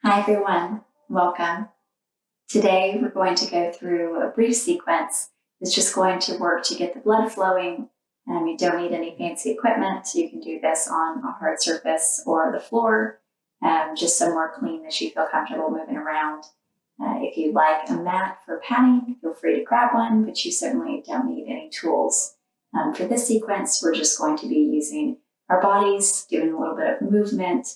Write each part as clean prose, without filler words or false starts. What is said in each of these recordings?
Hi everyone, welcome. Today we're going to go through a brief sequence that's just going to work to get the blood flowing. You don't need any fancy equipment, so you can do this on a hard surface or the floor, just somewhere clean that you feel comfortable moving around. If you'd like a mat for padding, feel free to grab one, but you certainly don't need any tools. For this sequence, we're just going to be using our bodies, doing a little bit of movement,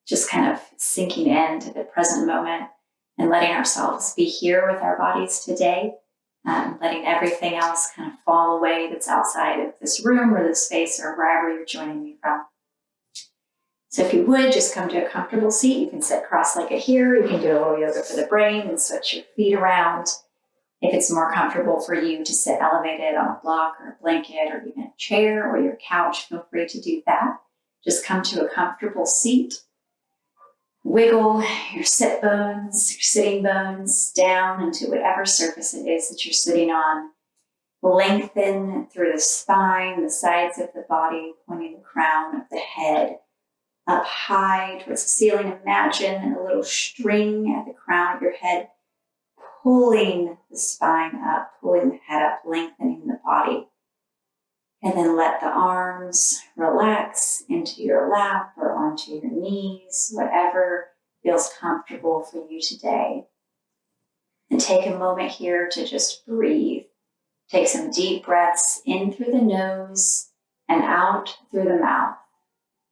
just kind of sinking into the present moment and letting ourselves be here with our bodies today, letting everything else kind of fall away that's outside of this room or this space or wherever you're joining me from. So if you would, just come to a comfortable seat. You can sit cross-legged here. You can do a little yoga for the brain and switch your feet around. If it's more comfortable for you to sit elevated on a block or a blanket or even a chair or your couch, feel free to do that. Just come to a comfortable seat. Wiggle your sit bones, your sitting bones down into whatever surface it is that you're sitting on. Lengthen through the spine, the sides of the body, pointing the crown of the head up high towards the ceiling. Imagine a little string at the crown of your head, pulling the spine up, pulling the head up, lengthening the body. And then let the arms relax into your lap or onto your knees, whatever feels comfortable for you today. And take a moment here to just breathe. Take some deep breaths in through the nose and out through the mouth.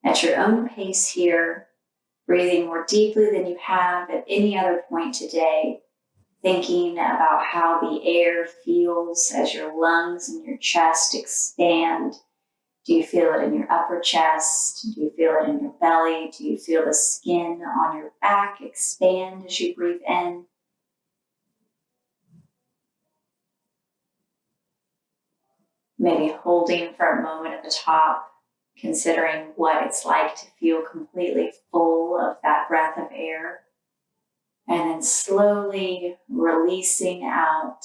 At your own pace here, breathing more deeply than you have at any other point today, thinking about how the air feels as your lungs and your chest expand. Do you feel it in your upper chest? Do you feel it in your belly? Do you feel the skin on your back expand as you breathe in? Maybe holding for a moment at the top, considering what it's like to feel completely full of that breath of air. And then slowly releasing out,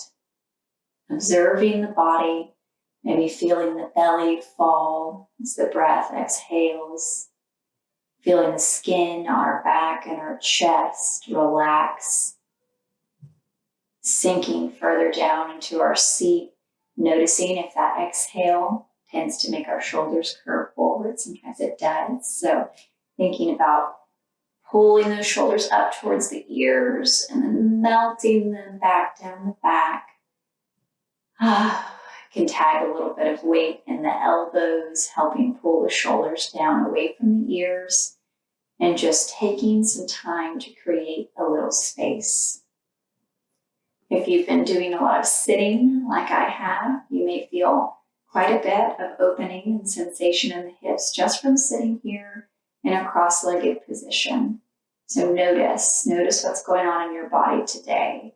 observing the body, maybe feeling the belly fall as the breath exhales, feeling the skin on our back and our chest relax, sinking further down into our seat, noticing if that exhale tends to make our shoulders curve forward. Sometimes it does. So thinking about pulling those shoulders up towards the ears and then melting them back down the back. Can tag a little bit of weight in the elbows, helping pull the shoulders down away from the ears, and just taking some time to create a little space. If you've been doing a lot of sitting like I have, you may feel quite a bit of opening and sensation in the hips just from sitting here in a cross-legged position. So notice what's going on in your body today.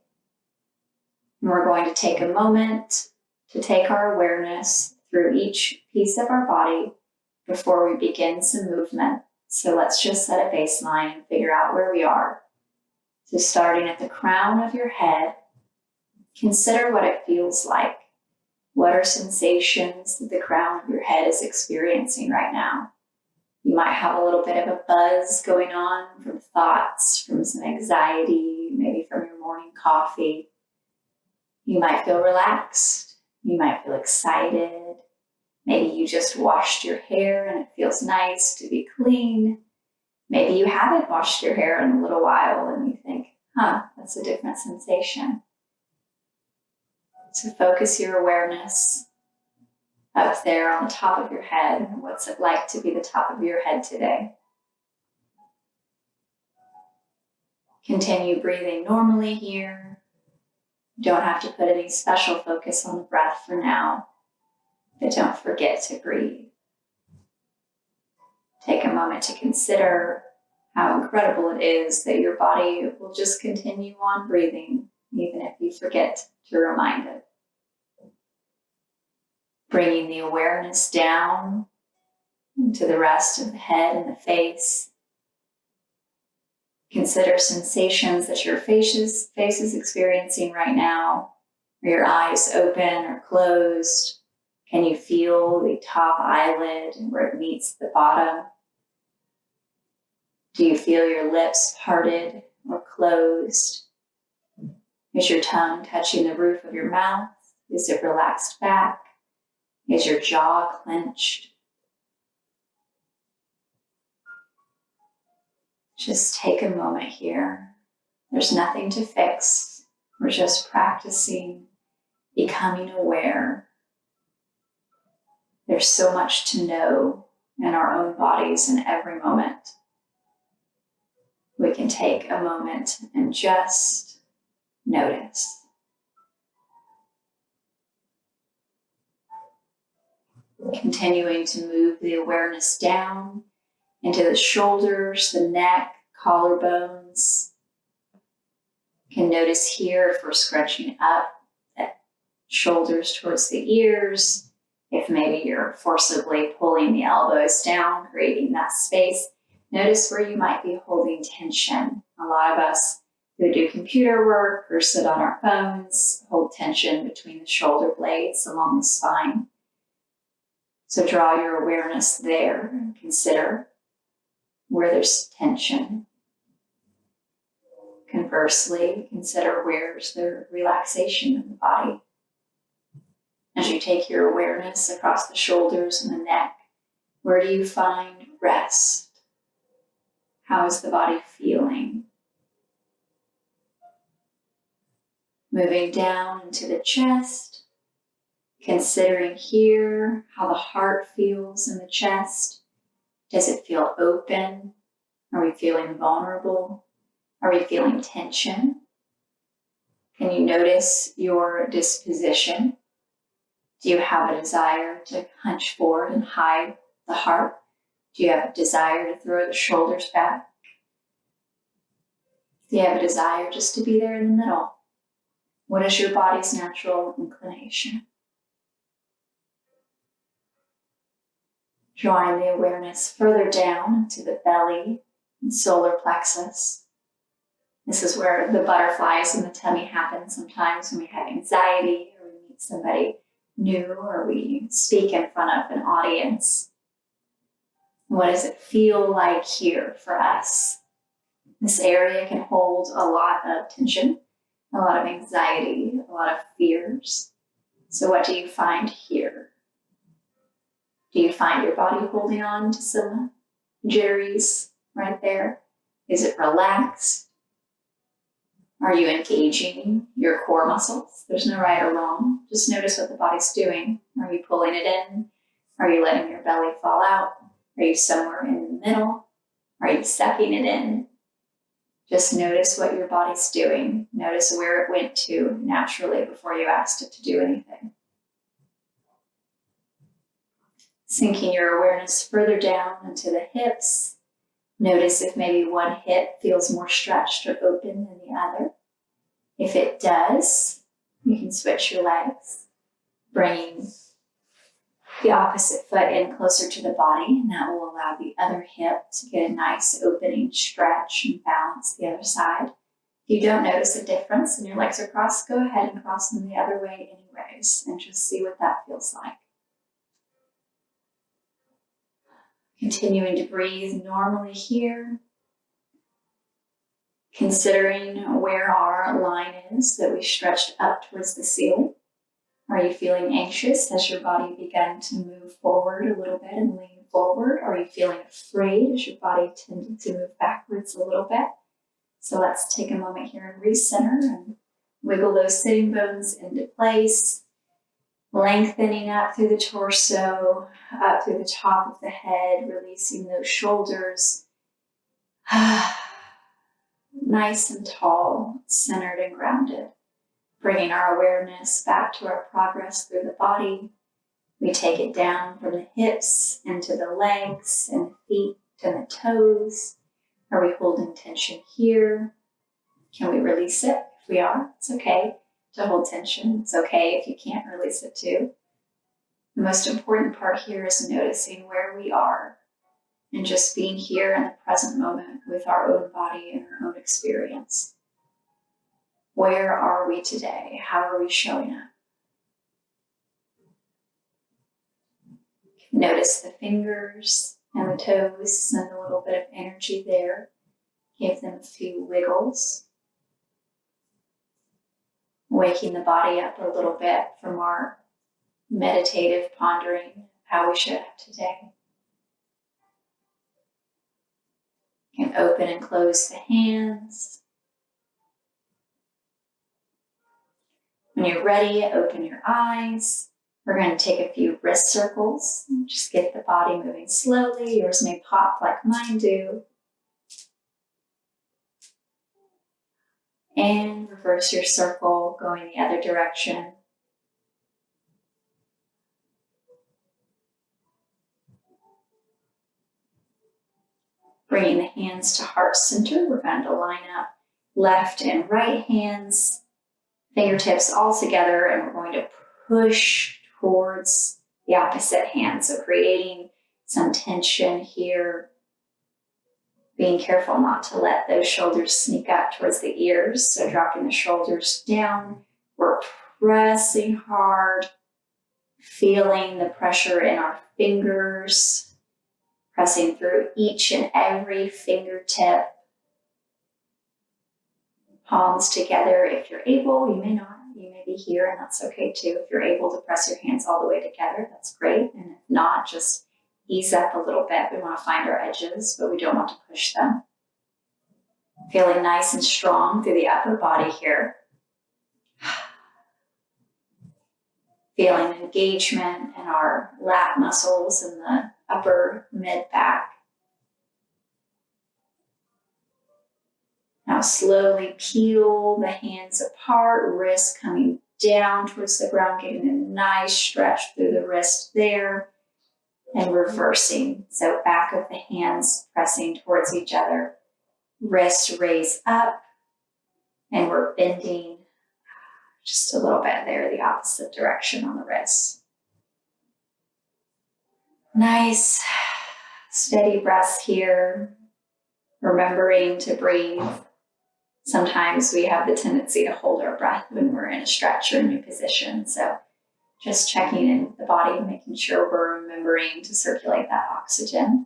And we're going to take a moment to take our awareness through each piece of our body before we begin some movement. So let's just set a baseline and figure out where we are. So starting at the crown of your head, consider what it feels like. What are sensations that the crown of your head is experiencing right now? You might have a little bit of a buzz going on from thoughts, from some anxiety, maybe from your morning coffee. You might feel relaxed. You might feel excited. Maybe you just washed your hair and it feels nice to be clean. Maybe you haven't washed your hair in a little while and you think, that's a different sensation. So focus your awareness up there on the top of your head. What's it like to be the top of your head today? Continue breathing normally here. You don't have to put any special focus on the breath for now, but don't forget to breathe. Take a moment to consider how incredible it is that your body will just continue on breathing, even if you forget to remind it. Bringing the awareness down into the rest of the head and the face. Consider sensations that your face is experiencing right now. Are your eyes open or closed? Can you feel the top eyelid and where it meets the bottom? Do you feel your lips parted or closed? Is your tongue touching the roof of your mouth? Is it relaxed back? Is your jaw clenched? Just take a moment here. There's nothing to fix. We're just practicing becoming aware. There's so much to know in our own bodies in every moment. We can take a moment and just notice. Continuing to move the awareness down into the shoulders, the neck, collarbones. You can notice here if we're scrunching up, that shoulders towards the ears. If maybe you're forcibly pulling the elbows down, creating that space, notice where you might be holding tension. A lot of us who do computer work or sit on our phones hold tension between the shoulder blades along the spine. So draw your awareness there and consider where there's tension. Conversely, consider where's the relaxation in the body. As you take your awareness across the shoulders and the neck, where do you find rest? How is the body feeling? Moving down into the chest, considering here how the heart feels in the chest. Does it feel open? Are we feeling vulnerable? Are we feeling tension? Can you notice your disposition? Do you have a desire to hunch forward and hide the heart? Do you have a desire to throw the shoulders back? Do you have a desire just to be there in the middle? What is your body's natural inclination? Drawing the awareness further down into the belly and solar plexus. This is where the butterflies in the tummy happen sometimes when we have anxiety or we meet somebody new or we speak in front of an audience. What does it feel like here for us? This area can hold a lot of tension, a lot of anxiety, a lot of fears. So what do you find here? Do you find your body holding on to some jitteries right there? Is it relaxed? Are you engaging your core muscles? There's no right or wrong. Just notice what the body's doing. Are you pulling it in? Are you letting your belly fall out? Are you somewhere in the middle? Are you sucking it in? Just notice what your body's doing. Notice where it went to naturally before you asked it to do anything. Sinking your awareness further down into the hips. Notice if maybe one hip feels more stretched or open than the other. If it does, you can switch your legs, bringing the opposite foot in closer to the body, and that will allow the other hip to get a nice opening stretch and balance the other side. If you don't notice a difference and your legs are crossed, go ahead and cross them the other way anyways, and just see what that feels like. Continuing to breathe normally here. Considering where our line is that we stretched up towards the ceiling. Are you feeling anxious? Has your body begun to move forward a little bit and lean forward? Are you feeling afraid? Has your body tended to move backwards a little bit? So let's take a moment here and recenter and wiggle those sitting bones into place. Lengthening up through the torso, up through the top of the head, releasing those shoulders. Nice and tall, centered and grounded. Bringing our awareness back to our progress through the body. We take it down from the hips into the legs and the feet and the toes. Are we holding tension here? Can we release it? If we are, it's okay to hold tension. It's okay if you can't release it too. The most important part here is noticing where we are and just being here in the present moment with our own body and our own experience. Where are we today? How are we showing up? Notice the fingers and the toes and a little bit of energy there. Give them a few wiggles. Waking the body up a little bit from our meditative pondering of how we show up today. You can open and close the hands. When you're ready, open your eyes. We're going to take a few wrist circles. Just get the body moving slowly. Yours may pop like mine do. And reverse your circle, going the other direction. Bringing the hands to heart center, we're going to line up left and right hands, fingertips all together, and we're going to push towards the opposite hand. So creating some tension here. Being careful not to let those shoulders sneak up towards the ears. So dropping the shoulders down. We're pressing hard, feeling the pressure in our fingers, pressing through each and every fingertip. Palms together if you're able. You may not. You may be here, and that's okay too. If you're able to press your hands all the way together, that's great. And if not, just ease up a little bit. We want to find our edges, but we don't want to push them. Feeling nice and strong through the upper body here. Feeling engagement in our lat muscles and the upper mid-back. Now slowly peel the hands apart, wrists coming down towards the ground, getting a nice stretch through the wrist there. And reversing, so back of the hands pressing towards each other. Wrists raise up, and we're bending just a little bit there, the opposite direction on the wrists. Nice, steady breaths here. Remembering to breathe. Sometimes we have the tendency to hold our breath when we're in a stretch or a new position, so just checking in with the body, making sure we're remembering to circulate that oxygen.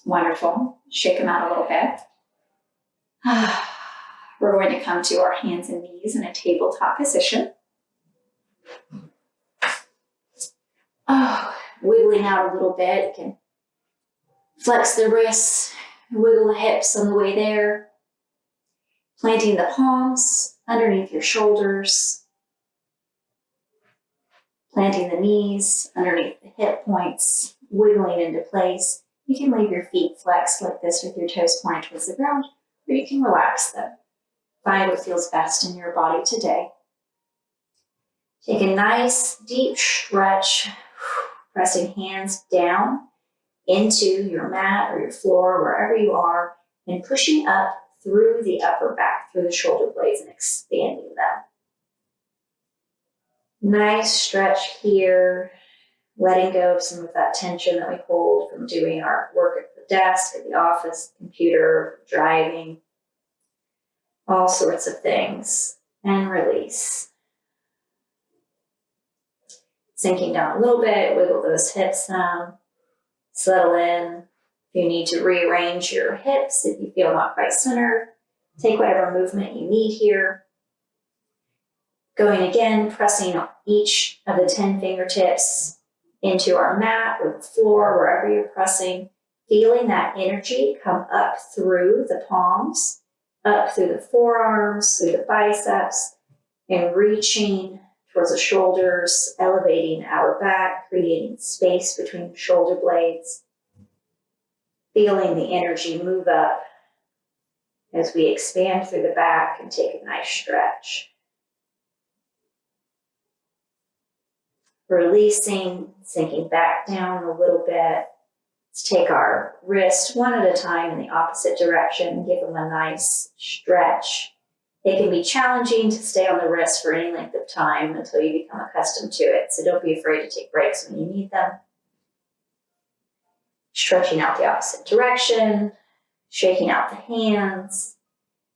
Wonderful. Shake them out a little bit. We're going to come to our hands and knees in a tabletop position. Wiggling out a little bit. You can flex the wrists, wiggle the hips on the way there. Planting the palms underneath your shoulders. Planting the knees underneath the hip points, wiggling into place. You can leave your feet flexed like this with your toes pointed towards the ground, or you can relax them. Find what feels best in your body today. Take a nice deep stretch, pressing hands down into your mat or your floor, wherever you are, and pushing up through the upper back, through the shoulder blades and expanding them. Nice stretch here, letting go of some of that tension that we hold from doing our work at the desk, at the office, computer, driving, all sorts of things, and release. Sinking down a little bit, wiggle those hips down, settle in. If you need to rearrange your hips, if you feel not quite centered, take whatever movement you need here. Going again, pressing each of the 10 fingertips into our mat or the floor, wherever you're pressing, feeling that energy come up through the palms, up through the forearms, through the biceps, and reaching towards the shoulders, elevating our back, creating space between the shoulder blades, feeling the energy move up as we expand through the back and take a nice stretch. Releasing, sinking back down a little bit. Let's take our wrists one at a time in the opposite direction, give them a nice stretch. It can be challenging to stay on the wrist for any length of time until you become accustomed to it, so don't be afraid to take breaks when you need them. Stretching out the opposite direction, shaking out the hands,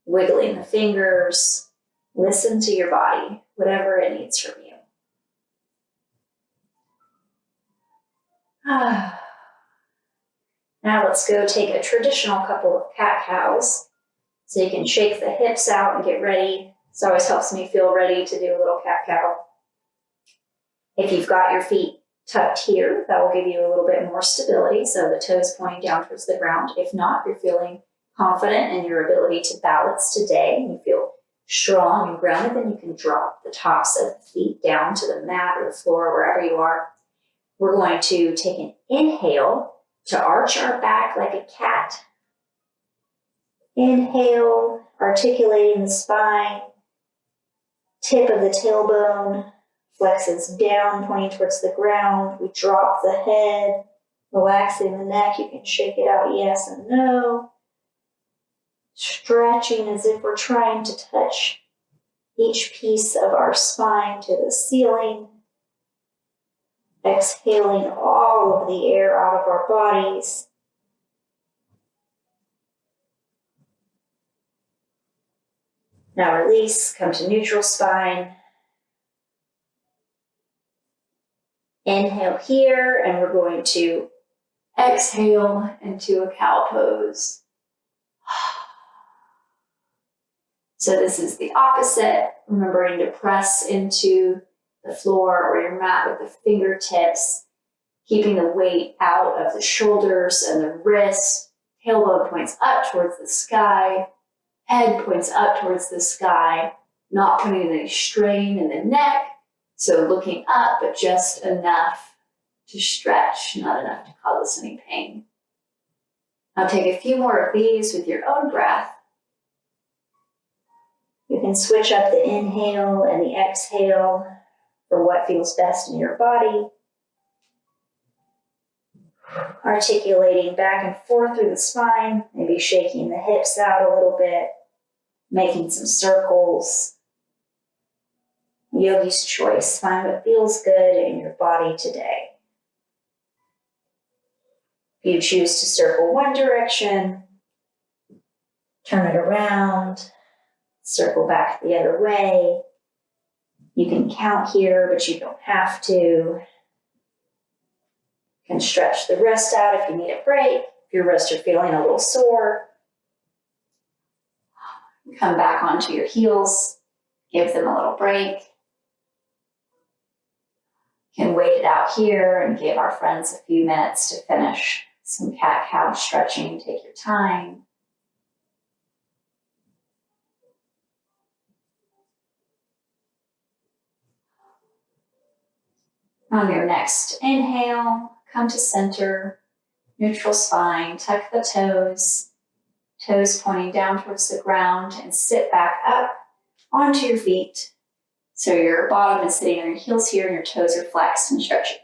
wiggling the fingers. Listen to your body, whatever it needs from you. Now let's go take a traditional couple of cat-cows. So you can shake the hips out and get ready. This always helps me feel ready to do a little cat-cow. If you've got your feet tucked here, that will give you a little bit more stability, so the toes pointing down towards the ground. If not, if you're feeling confident in your ability to balance today and you feel strong and grounded, then you can drop the tops of the feet down to the mat or the floor, wherever you are. We're going to take an inhale to arch our back like a cat. Inhale, articulating the spine, tip of the tailbone flexes down, pointing towards the ground. We drop the head, relaxing the neck. You can shake it out, yes and no. Stretching as if we're trying to touch each piece of our spine to the ceiling. Exhaling all of the air out of our bodies. Now release, come to neutral spine. Inhale here, and we're going to exhale into a cow pose. So this is the opposite, remembering to press into the floor or your mat with the fingertips, keeping the weight out of the shoulders and the wrists. Tailbone points up towards the sky, head points up towards the sky, not putting any strain in the neck. So looking up, but just enough to stretch, not enough to cause us any pain. Now take a few more of these with your own breath. You can switch up the inhale and the exhale for what feels best in your body. Articulating back and forth through the spine, maybe shaking the hips out a little bit, making some circles. Yogi's choice. Find what feels good in your body today. If you choose to circle one direction, turn it around, circle back the other way. You can count here, but you don't have to. You can stretch the wrist out if you need a break. If your wrists are feeling a little sore, come back onto your heels, give them a little break. You can wait it out here and give our friends a few minutes to finish some cat-cow stretching. Take your time. On your next inhale, come to center, neutral spine, tuck the toes pointing down towards the ground, and sit back up onto your feet. So your bottom is sitting on your heels here and your toes are flexed and stretching.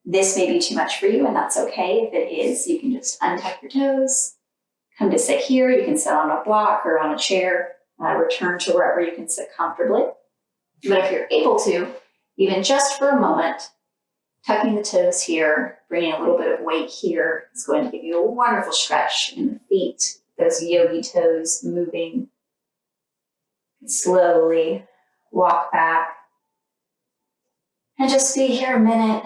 This may be too much for you, and that's okay. If it is, you can just untuck your toes, come to sit here. You can sit on a block or on a chair, return to wherever you can sit comfortably. But if you're able to, even just for a moment, tucking the toes here, bringing a little bit of weight here is going to give you a wonderful stretch in the feet, those yogi toes moving. Slowly walk back and just be here a minute,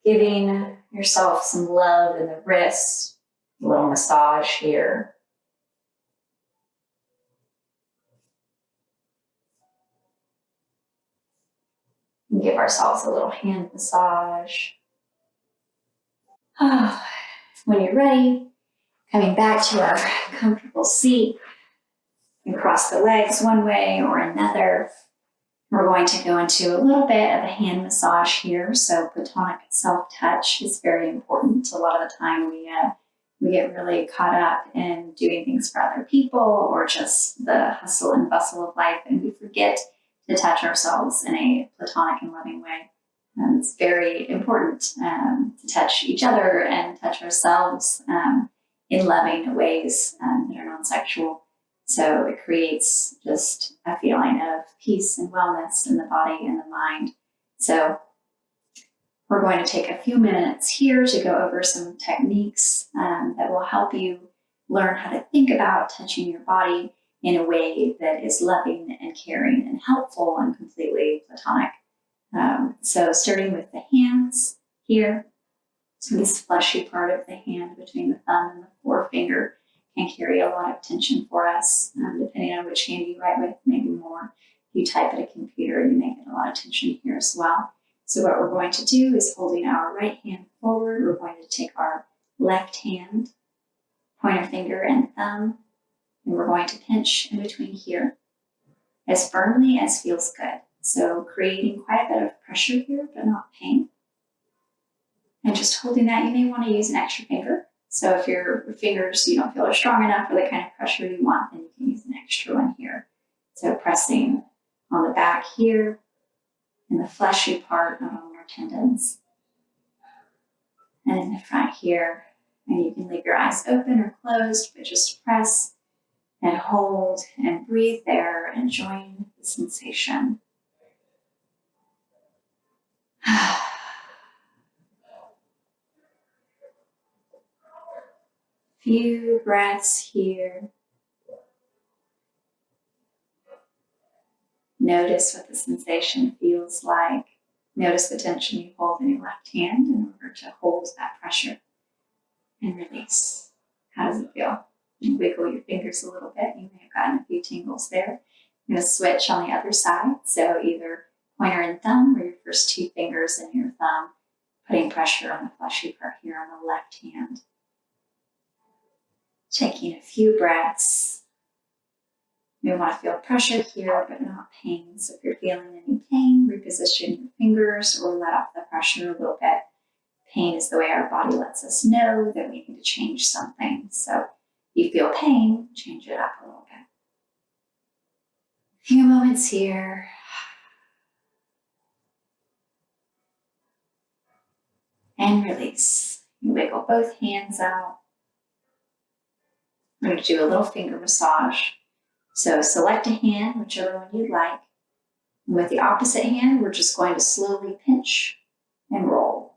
giving yourself some love in the wrists, a little massage here. And give ourselves a little hand massage. When you're ready, coming back to our comfortable seat, you can cross the legs one way or another. We're going to go into a little bit of a hand massage here. So platonic self-touch is very important. A lot of the time we get really caught up in doing things for other people or just the hustle and bustle of life, and we forget to touch ourselves in a platonic and loving way. It's very important to touch each other and touch ourselves in loving ways that are non-sexual. So it creates just a feeling of peace and wellness in the body and the mind. So we're going to take a few minutes here to go over some techniques that will help you learn how to think about touching your body in a way that is loving and caring and helpful and completely platonic. So starting with the hands here, so this fleshy part of the hand between the thumb and the forefinger can carry a lot of tension for us, depending on which hand you write with, maybe more. If you type at a computer, you may get a lot of tension here as well. So what we're going to do is holding our right hand forward, we're going to take our left hand, pointer finger and thumb, and we're going to pinch in between here as firmly as feels good. So creating quite a bit of pressure here, but not pain. And just holding that, you may want to use an extra finger. So if your fingers you don't feel are strong enough for the kind of pressure you want, then you can use an extra one here. So pressing on the back here, in the fleshy part of our tendons. And in the front here, and you can leave your eyes open or closed, but just press and hold and breathe there, enjoying the sensation. Few breaths here. Notice what the sensation feels like. Notice the tension you hold in your left hand in order to hold that pressure and release. How does it feel? You wiggle your fingers a little bit. You may have gotten a few tingles there. I'm going to switch on the other side. So either pointer and thumb or your first two fingers and your thumb, putting pressure on the fleshy part here on the left hand. Taking a few breaths. You want to feel pressure here, but not pain. So if you're feeling any pain, reposition your fingers or let off the pressure a little bit. Pain is the way our body lets us know that we need to change something. So if you feel pain, change it up a little bit. A few moments here. And release. You wiggle both hands out. We're going to do a little finger massage. So select a hand, whichever one you'd like. And with the opposite hand, we're just going to slowly pinch and roll.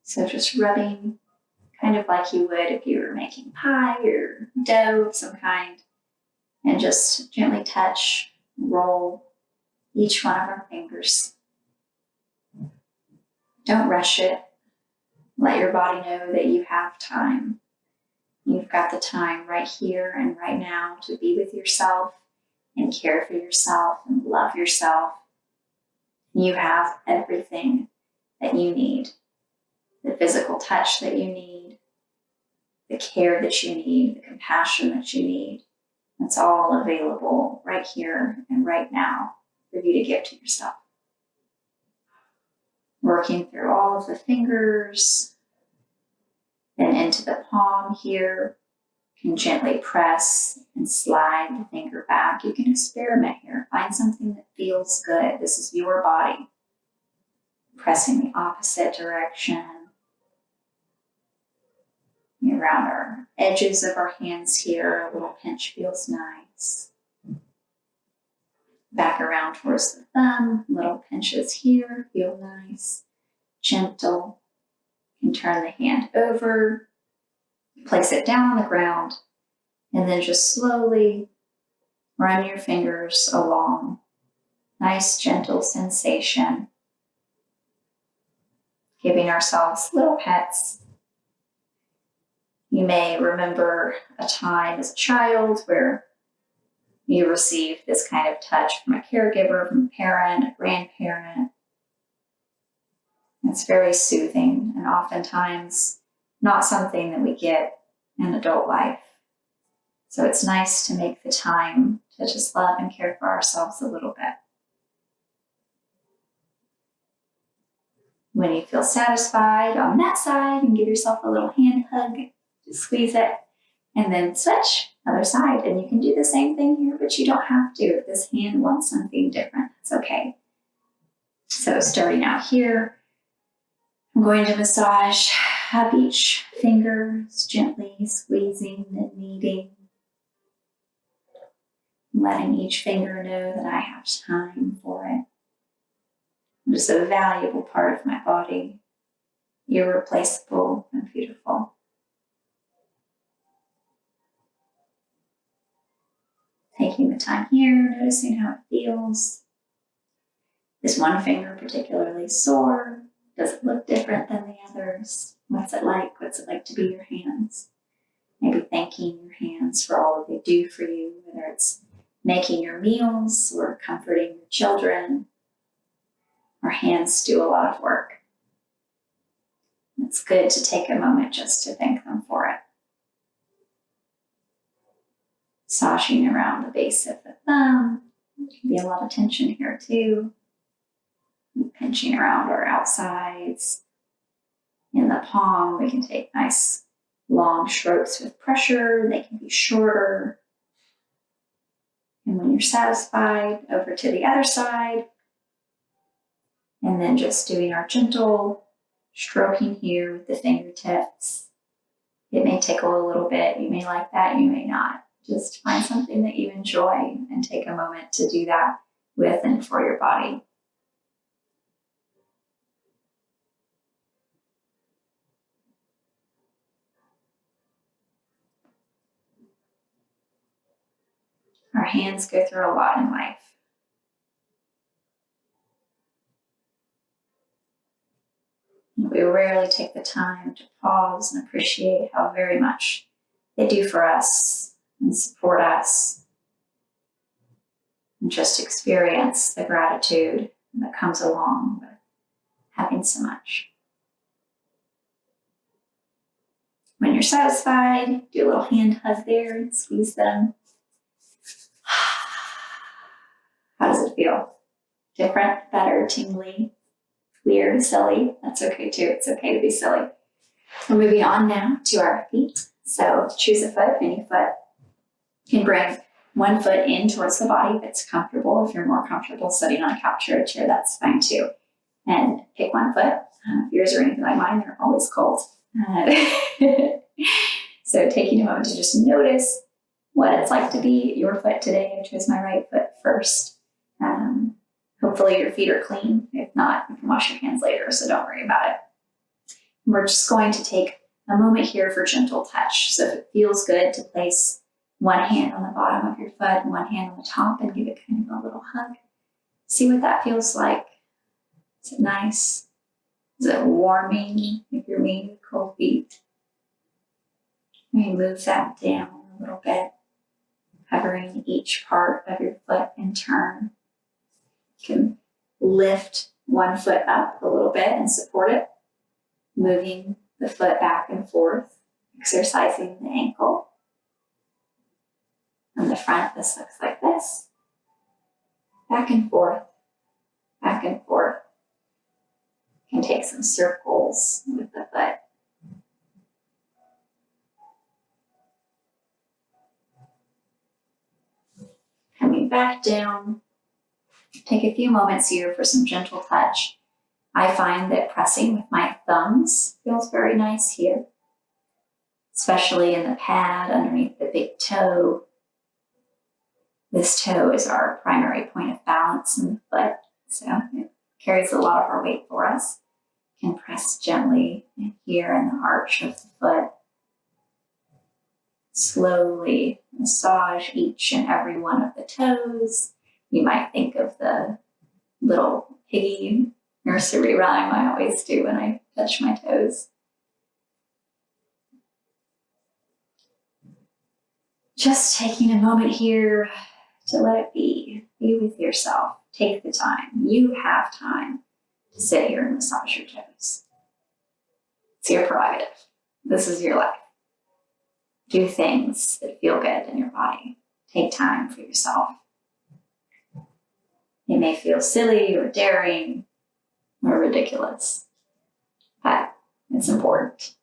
So just rubbing kind of like you would if you were making pie or dough of some kind. And just gently touch, roll each one of our fingers. Don't rush it. Let your body know that you have time. You've got the time right here and right now to be with yourself and care for yourself and love yourself. You have everything that you need. The physical touch that you need, the care that you need, the compassion that you need. It's all available right here and right now for you to give to yourself. Working through all of the fingers, then into the palm here. You can gently press and slide the finger back. You can experiment here. Find something that feels good. This is your body. Pressing the opposite direction. Around our edges of our hands here, a little pinch feels nice. Back around towards the thumb, little pinches here feel nice. Gentle. You can turn the hand over, place it down on the ground, and then just slowly run your fingers along. Nice, gentle sensation. Giving ourselves little pets. You may remember a time as a child where you received this kind of touch from a caregiver, from a parent, a grandparent. It's very soothing and oftentimes not something that we get in adult life. So it's nice to make the time to just love and care for ourselves a little bit. When you feel satisfied on that side, and give yourself a little hand hug, just squeeze it, and then switch other side. And you can do the same thing here, but you don't have to. If this hand wants something different, that's okay. So starting out here, I'm going to massage up each finger, gently squeezing and kneading. Letting each finger know that I have time for it. I'm just a valuable part of my body, irreplaceable and beautiful. Taking the time here, noticing how it feels. Is one finger particularly sore? Does it look different than the others? What's it like? What's it like to be your hands? Maybe thanking your hands for all that they do for you, whether it's making your meals or comforting your children. Our hands do a lot of work. It's good to take a moment just to thank them for it. Massaging around the base of the thumb. There can be a lot of tension here too. Pinching around our outsides. In the palm, we can take nice long strokes with pressure. They can be shorter. And when you're satisfied, over to the other side. And then just doing our gentle stroking here with the fingertips. It may tickle a little bit. You may like that, you may not. Just find something that you enjoy and take a moment to do that with and for your body. Our hands go through a lot in life. We rarely take the time to pause and appreciate how very much they do for us and support us, and just experience the gratitude that comes along with having so much. When you're satisfied, do a little hand hug there and squeeze them. How does it feel? Different, better, tingly, weird, silly? That's okay too. It's okay to be silly. We're moving on now to our feet. So choose a foot, any foot. You can bring one foot in towards the body if it's comfortable. If you're more comfortable sitting on a couch or a chair, that's fine too. And pick one foot. If yours are anything like mine, they're always cold. So taking a moment to just notice what it's like to be your foot today. I chose my right foot first. Hopefully your feet are clean. If not, you can wash your hands later, so don't worry about it. We're just going to take a moment here for gentle touch. So if it feels good to place one hand on the bottom of your foot and one hand on the top and give it kind of a little hug. See what that feels like. Is it nice? Is it warming if you're made with cold feet? Maybe move that down a little bit, covering each part of your foot in turn. You can lift one foot up a little bit and support it, moving the foot back and forth, exercising the ankle. On the front, this looks like this. Back and forth, back and forth. You can take some circles with the foot. Coming back down. Take a few moments here for some gentle touch. I find that pressing with my thumbs feels very nice here, especially in the pad underneath the big toe. This toe is our primary point of balance in the foot, so it carries a lot of our weight for us. You can press gently here in the arch of the foot. Slowly massage each and every one of the toes. You might think of the little piggy nursery rhyme I always do when I touch my toes. Just taking a moment here to let it be. Be with yourself. Take the time. You have time to sit here and massage your toes. It's your prerogative. This is your life. Do things that feel good in your body. Take time for yourself. It may feel silly or daring or ridiculous, but it's important.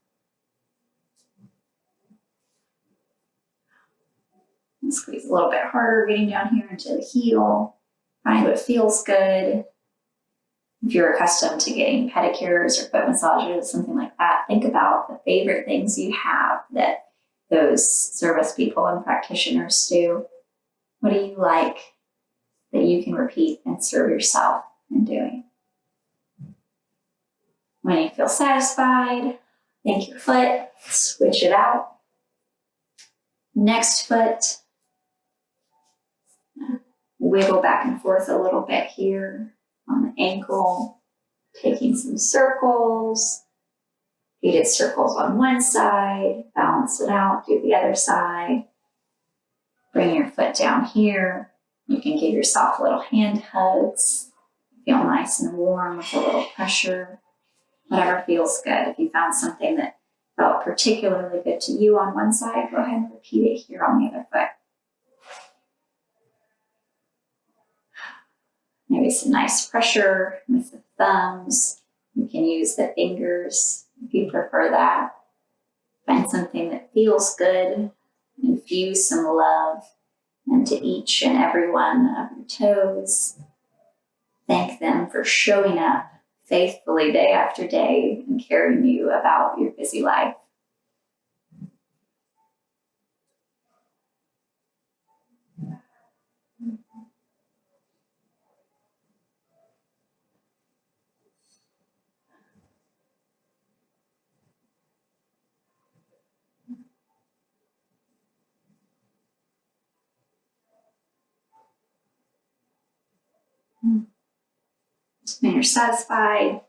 And squeeze a little bit harder, getting down here into the heel. Find what feels good. If you're accustomed to getting pedicures or foot massages, something like that, think about the favorite things you have that those service people and practitioners do. What do you like that you can repeat and serve yourself in doing? When you feel satisfied, thank your foot, switch it out. Next foot, wiggle back and forth a little bit here on the ankle, taking some circles. You did circles on one side, balance it out, do the other side. Bring your foot down here. You can give yourself little hand hugs. Feel nice and warm with a little pressure. Whatever feels good. If you found something that felt particularly good to you on one side, go ahead and repeat it here on the other foot. Maybe some nice pressure with the thumbs. You can use the fingers if you prefer that. Find something that feels good. Infuse some love into each and every one of your toes. Thank them for showing up faithfully day after day and carrying you about your busy life. When you're satisfied,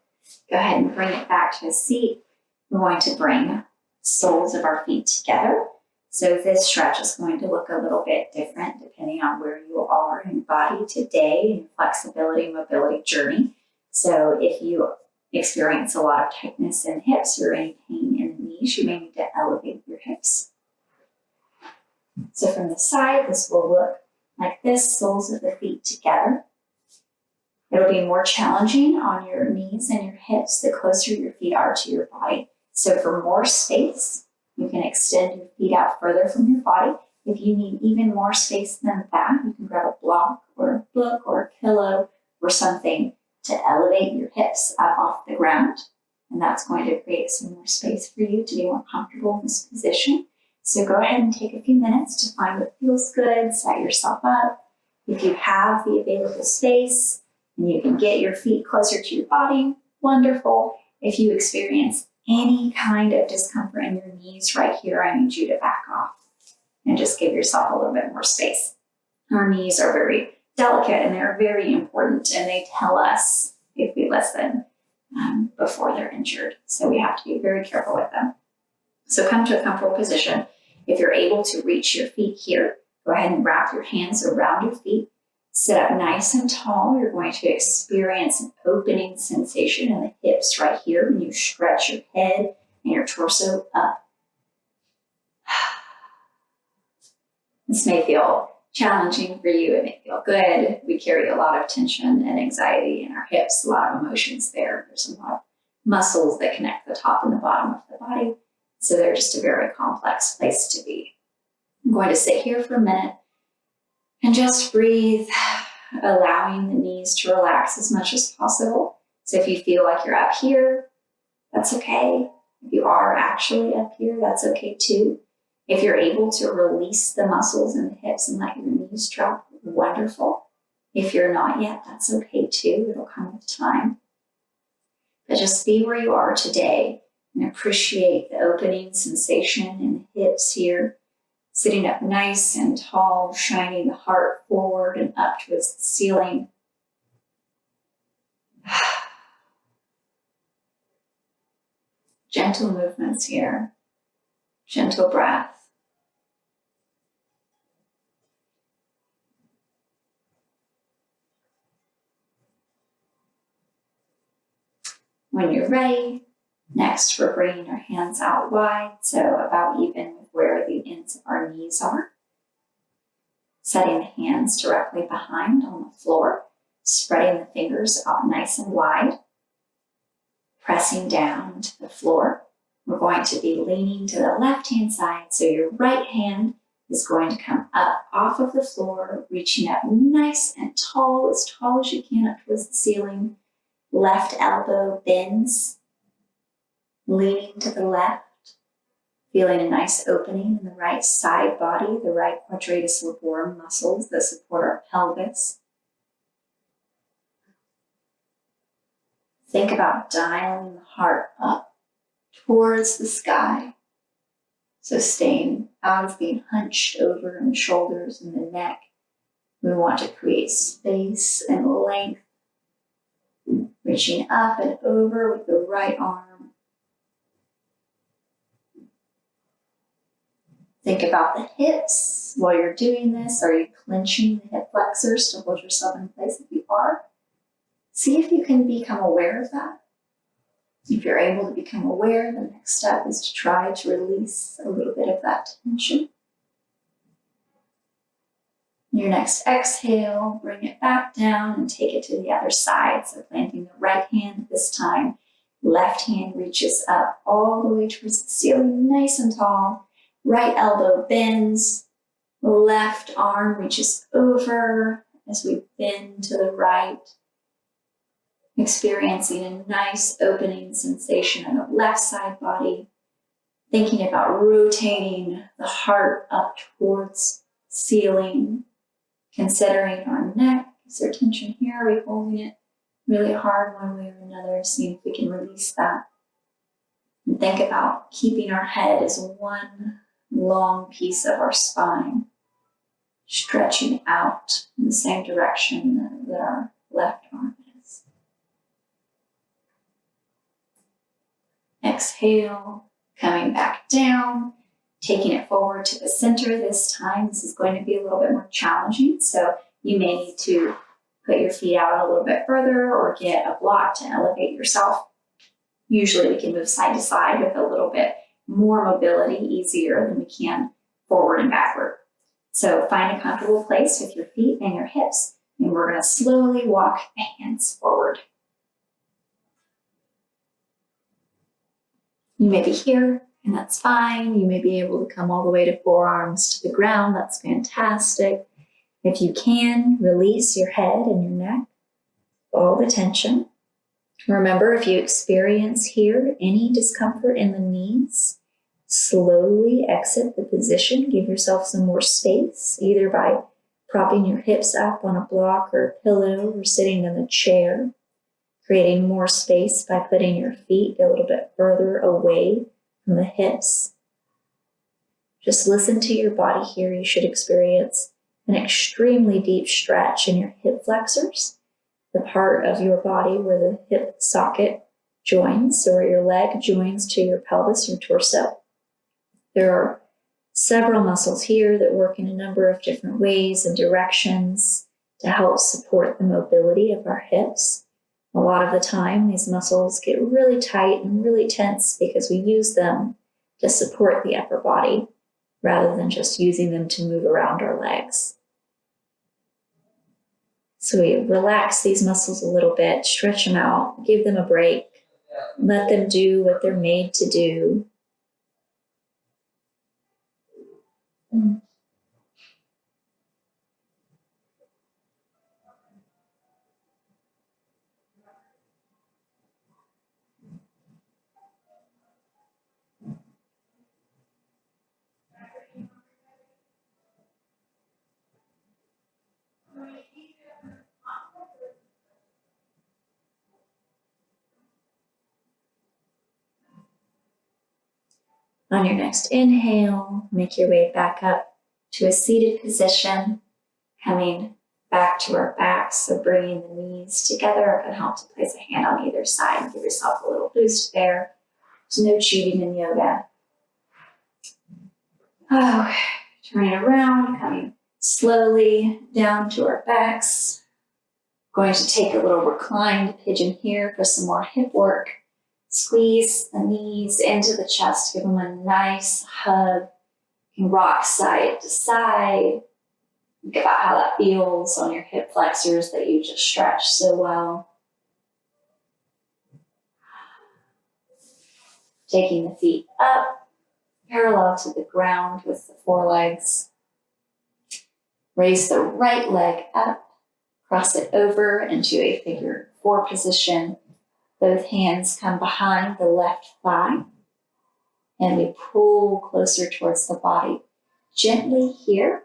go ahead and bring it back to a seat. We're going to bring soles of our feet together. So this stretch is going to look a little bit different depending on where you are in your body today in your flexibility, mobility journey. So if you experience a lot of tightness in hips or any pain in the knees, you may need to elevate your hips. So from the side, this will look like this, soles of the feet together. It'll be more challenging on your knees and your hips the closer your feet are to your body. So for more space, you can extend your feet out further from your body. If you need even more space than that, you can grab a block or a book or a pillow or something to elevate your hips up off the ground. And that's going to create some more space for you to be more comfortable in this position. So go ahead and take a few minutes to find what feels good, set yourself up. If you have the available space, and you can get your feet closer to your body, wonderful. If you experience any kind of discomfort in your knees right here, I need you to back off and just give yourself a little bit more space. Our knees are very delicate and they're very important, and they tell us if we listen before they're injured. So we have to be very careful with them. So come to a comfortable position. If you're able to reach your feet here, go ahead and wrap your hands around your feet. Sit up nice and tall. You're going to experience an opening sensation in the hips right here when you stretch your head and your torso up. This may feel challenging for you. It may feel good. We carry a lot of tension and anxiety in our hips, a lot of emotions there. There's a lot of muscles that connect the top and the bottom of the body. So they're just a very complex place to be. I'm going to sit here for a minute and just breathe, allowing the knees to relax as much as possible. So if you feel like you're up here, that's okay. If you are actually up here, that's okay too. If you're able to release the muscles in the hips and let your knees drop, wonderful. If you're not yet, that's okay too. It'll come with time. But just be where you are today and appreciate the opening sensation in the hips here. Sitting up nice and tall, shining the heart forward and up towards the ceiling. Gentle movements here, gentle breath. When you're ready, next we're bringing our hands out wide, so about even with where the ends of our knees are. Setting the hands directly behind on the floor, spreading the fingers out nice and wide. Pressing down to the floor. We're going to be leaning to the left-hand side, so your right hand is going to come up off of the floor, reaching up nice and tall as you can up towards the ceiling. Left elbow bends, leaning to the left, feeling a nice opening in the right side body, the right quadratus laborum muscles that support our pelvis. Think about dialing the heart up towards the sky. So staying out of being hunched over in the shoulders and the neck. We want to create space and length. Reaching up and over with the right arm. Think about the hips while you're doing this. Are you clenching the hip flexors to hold yourself in place? If you are, see if you can become aware of that. If you're able to become aware, the next step is to try to release a little bit of that tension. Your next exhale, bring it back down and take it to the other side. So planting the right hand this time, left hand reaches up all the way towards the ceiling, nice and tall. Right elbow bends, left arm reaches over as we bend to the right, experiencing a nice opening sensation in the left side body, thinking about rotating the heart up towards the ceiling, considering our neck. Is there tension here? Are we holding it really hard one way or another? Seeing if we can release that. And think about keeping our head as one long piece of our spine, stretching out in the same direction that our left arm is. Exhale, coming back down, taking it forward to the center this time. This is going to be a little bit more challenging, so you may need to put your feet out a little bit further or get a block to elevate yourself. Usually we can move side to side with a little bit more mobility, easier than we can forward and backward. So find a comfortable place with your feet and your hips, and we're going to slowly walk the hands forward. You may be here, and that's fine. You may be able to come all the way to forearms to the ground. That's fantastic. If you can, release your head and your neck, all the tension. Remember, if you experience here any discomfort in the knees, slowly exit the position. Give yourself some more space, either by propping your hips up on a block or a pillow or sitting in a chair, creating more space by putting your feet a little bit further away from the hips. Just listen to your body here. You should experience an extremely deep stretch in your hip flexors, the part of your body where the hip socket joins, or your leg joins to your pelvis, your torso. There are several muscles here that work in a number of different ways and directions to help support the mobility of our hips. A lot of the time, these muscles get really tight and really tense because we use them to support the upper body rather than just using them to move around our legs. So we relax these muscles a little bit, stretch them out, give them a break, let them do what they're made to do. On your next inhale, make your way back up to a seated position, coming back to our backs, so bringing the knees together. It can help to place a hand on either side and give yourself a little boost there. There's no cheating in yoga. Turning around, coming slowly down to our backs. Going to take a little reclined pigeon here for some more hip work. Squeeze the knees into the chest, give them a nice hug. You can rock side to side. Think about how that feels on your hip flexors that you just stretched so well. Taking the feet up, parallel to the ground with the forelegs. Raise the right leg up, cross it over into a figure 4 position. Both hands come behind the left thigh, and we pull closer towards the body. Gently here,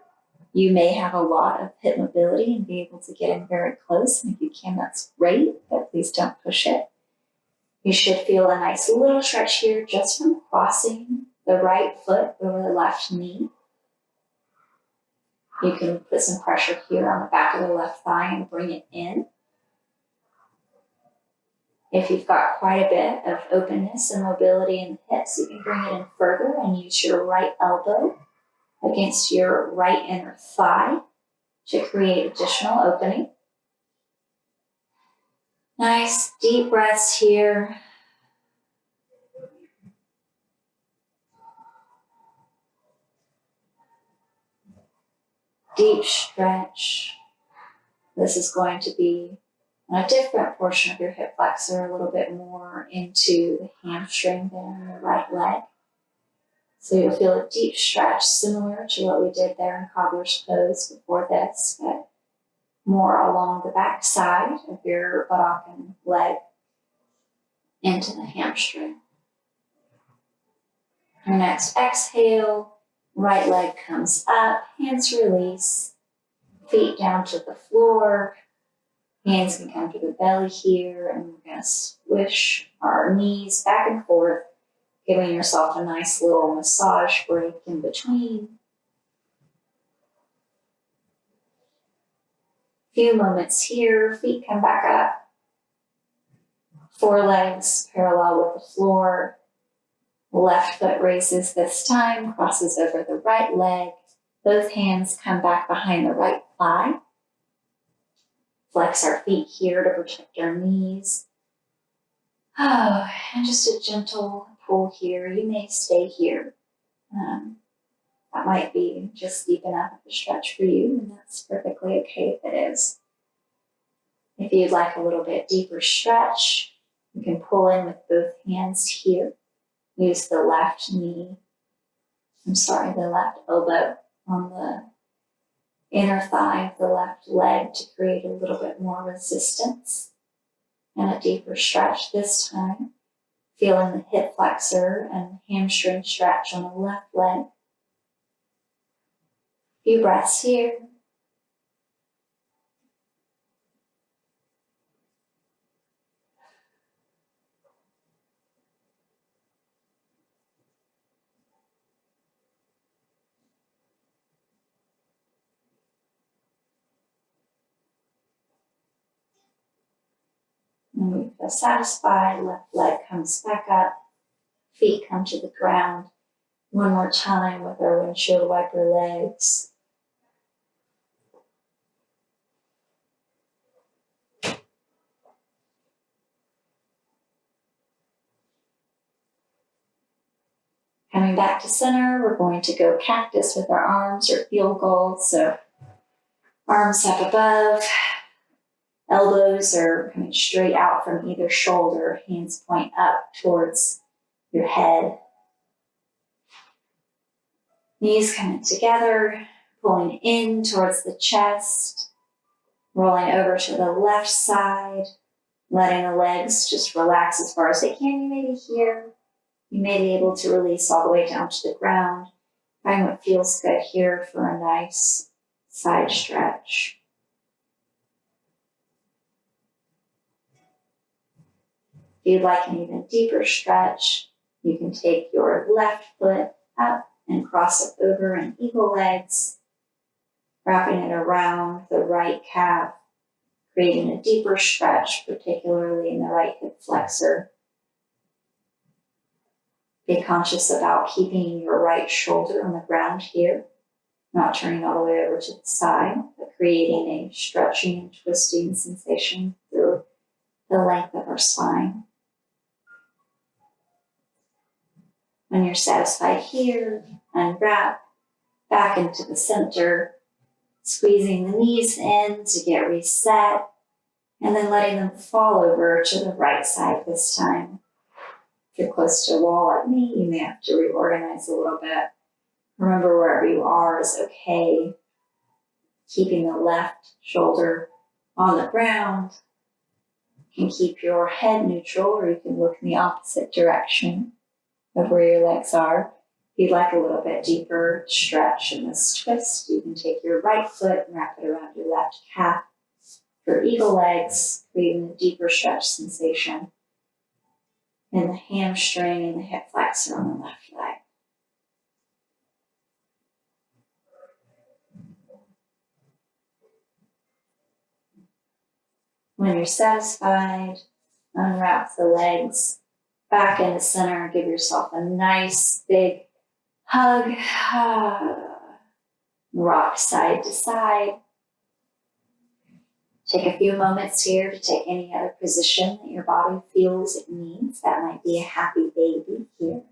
you may have a lot of hip mobility and be able to get in very close. And if you can, that's great, but please don't push it. You should feel a nice little stretch here just from crossing the right foot over the left knee. You can put some pressure here on the back of the left thigh and bring it in. If you've got quite a bit of openness and mobility in the hips, you can bring it in further and use your right elbow against your right inner thigh to create additional opening. Nice deep breaths here. Deep stretch. This is going to be on a different portion of your hip flexor, a little bit more into the hamstring there in the right leg. So you'll feel a deep stretch similar to what we did there in cobbler's pose before this, but more along the back side of your buttock and leg into the hamstring. Your next exhale, right leg comes up, hands release, feet down to the floor. Hands can come to the belly here, and we're going to swish our knees back and forth, giving yourself a nice little massage break in between. Few moments here, feet come back up. Forelegs parallel with the floor. Left foot raises this time, crosses over the right leg. Both hands come back behind the right thigh. Flex our feet here to protect our knees. Oh, and just a gentle pull here. You may stay here. That might be just deep enough of a stretch for you, and that's perfectly okay if it is. If you'd like a little bit deeper stretch, you can pull in with both hands here. Use the left left elbow on the inner thigh of the left leg to create a little bit more resistance and a deeper stretch this time. Feeling the hip flexor and hamstring stretch on the left leg. Few breaths here. When we feel satisfied, left leg comes back up, feet come to the ground. One more time with our windshield wiper legs. Coming back to center, we're going to go cactus with our arms or field goal. So arms up above. Elbows are coming straight out from either shoulder. Hands point up towards your head. Knees coming together, pulling in towards the chest. Rolling over to the left side. Letting the legs just relax as far as they can. You may be here. You may be able to release all the way down to the ground. Find what feels good here for a nice side stretch. If you'd like an even deeper stretch, you can take your left foot up and cross it over in eagle legs, wrapping it around the right calf, creating a deeper stretch, particularly in the right hip flexor. Be conscious about keeping your right shoulder on the ground here, not turning all the way over to the side, but creating a stretching and twisting sensation through the length of our spine. When you're satisfied here, unwrap back into the center, squeezing the knees in to get reset, and then letting them fall over to the right side this time. If you're close to a wall like me, you may have to reorganize a little bit. Remember, wherever you are is okay. Keeping the left shoulder on the ground. You can keep your head neutral, or you can look in the opposite direction of where your legs are. If you'd like a little bit deeper stretch in this twist, you can take your right foot and wrap it around your left calf for eagle legs, creating a deeper stretch sensation in the hamstring and the hip flexor on the left leg. When you're satisfied, unwrap the legs back in the center. Give yourself a nice big hug. rock side to side. Take a few moments here to take any other position that your body feels it needs. That might be a happy baby here.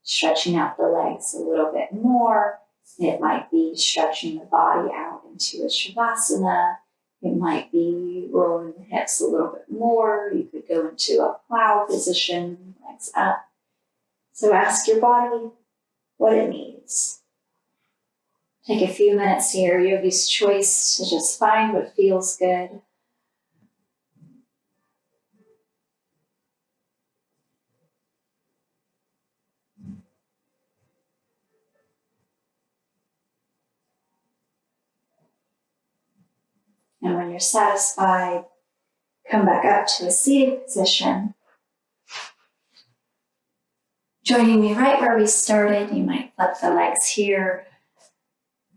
Stretching out the legs a little bit more. It might be stretching the body out into a Shavasana. It might be rolling the hips a little bit more. You could go into a plow position, legs up. So ask your body what it needs. Take a few minutes here, Yogi's choice, to just find what feels good. And when you're satisfied, come back up to a seated position. Joining me right where we started, you might flip the legs here,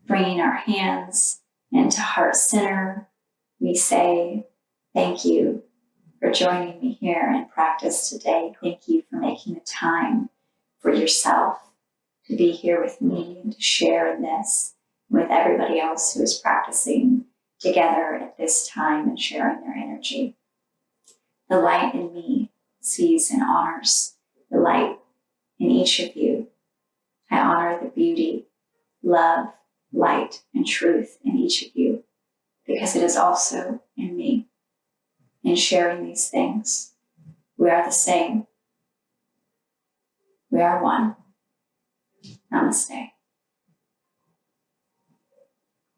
bringing our hands into heart center. We say, thank you for joining me here in practice today. Thank you for making the time for yourself to be here with me and to share in this with everybody else who is practicing together at this time and sharing their energy. The light in me sees and honors the light in each of you. I honor the beauty, love, light, and truth in each of you because it is also in me. In sharing these things, we are the same. We are one. Namaste.